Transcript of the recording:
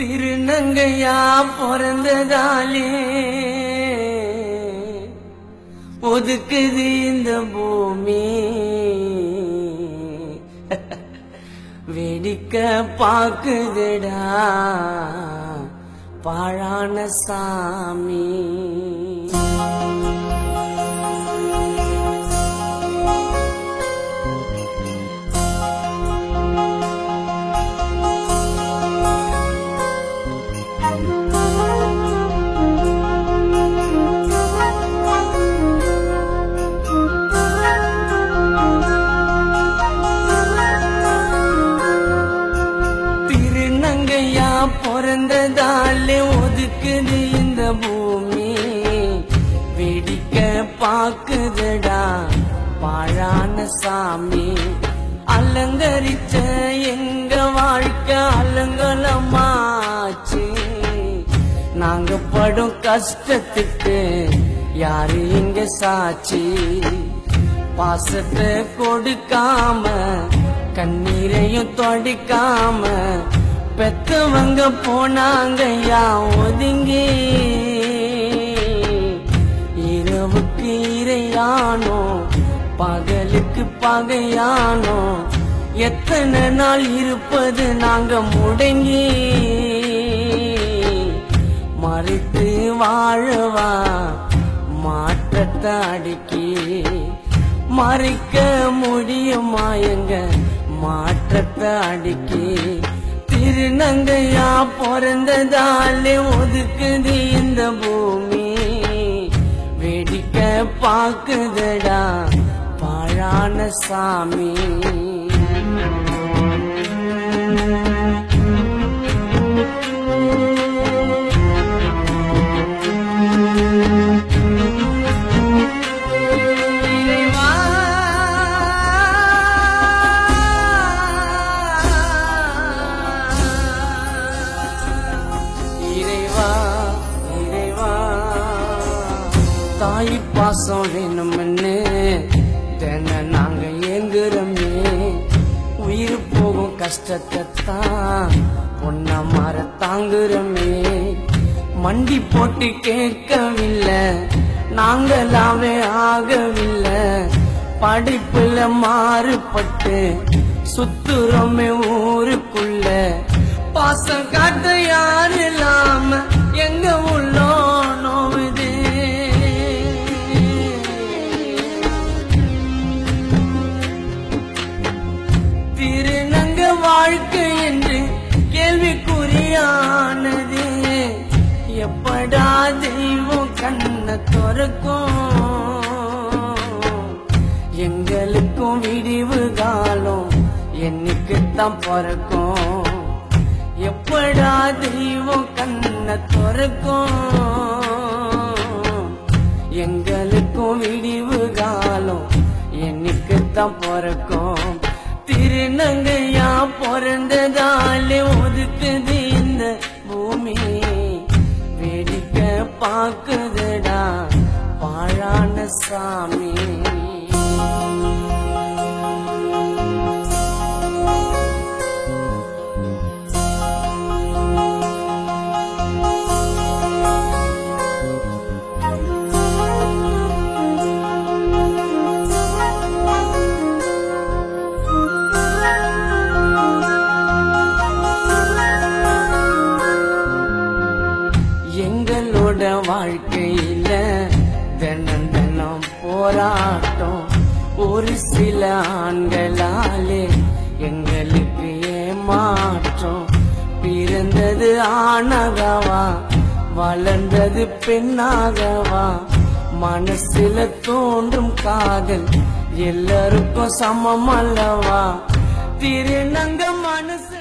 திருநங்கையா பிறந்ததாலே ஒதுக்குது இந்த பூமி. வேடிக்கை பாக்குதுடா பாழான சாமி. திருநங்கையா பிறந்ததாலே ஒதுக்குது இந்த பூமி. வேடிக்கை பாக்குதுடா பாழான சாமி. அலங்கரிச்ச எங்க வாழ்க்கை அலங்கலமாச்சு. நாங்க படும் கஷ்டத்துக்கு யாரு இங்க சாட்சி? பாசத்தை கொடுக்காம கண்ணீரையும் தொடிக்காம பெத்தவங்க போனாங்க யா ஒதுங்கி. இரவுக்கு இறையானோ பகலுக்கு பகையானோ எத்தனை நாள் இருப்பது நாங்க முடங்கி. மறைத்து வாழவா மாற்றத்தை அடக்கி மறைக்க முடியுமா எங்க மாற்றத்தை அடக்கி. திருநங்கையா பிறந்ததாலே ஒதுக்குது இந்த பூமி. வேடிக்கை பாக்குதடா பாழான சாமி. தாய் பாசம் வேணும்னு தின நாங்க ஏங்குறோமே. உயிர் போகும் கஷ்டத்தை தான் பொண்ண மாற தாங்குறோமே. மண்டி போட்டு கேட்கவில்லை நாங்களாவே ஆகவில்லை. படிப்புல மாறுபட்டு சுத்துறோமே ஊருக்குள்ள. பாசம் காட்ட யாரு இல்லாம எங்க உள்ளோ நோவுது. திருநங்க வாழ்க்கை என்று கேள்விக்குறியானது. எப்படா தெய்வம் கண்ணை திறக்கும்? எங்களுக்கும் விடிவு காலம் என்னைக்குத்தான் பிறக்கும்? எப்படா தெய்வம் கண்ணை திறக்கும்? எங்களுக்கும் விடிவு காலம் என்னைக்குத்தான் பிறக்கும்? திருநங்கையா பிறந்ததாலே ஒதுக்குது இந்த பூமி. வேடிக்கை பாக்குதுடா பாழான சாமி. எங்களோட வாழ்க்கையில தினம் தினம் போராட்டம். ஒரு சில ஆண்களாலே எங்களுக்கு ஏமாற்றம். பிறந்தது ஆணாகவா வளர்ந்தது பெண்ணாகவா? மனசுல தோன்றும் காதல் எல்லாருக்கும் சமம் அல்லவா? திருநங்க மனசு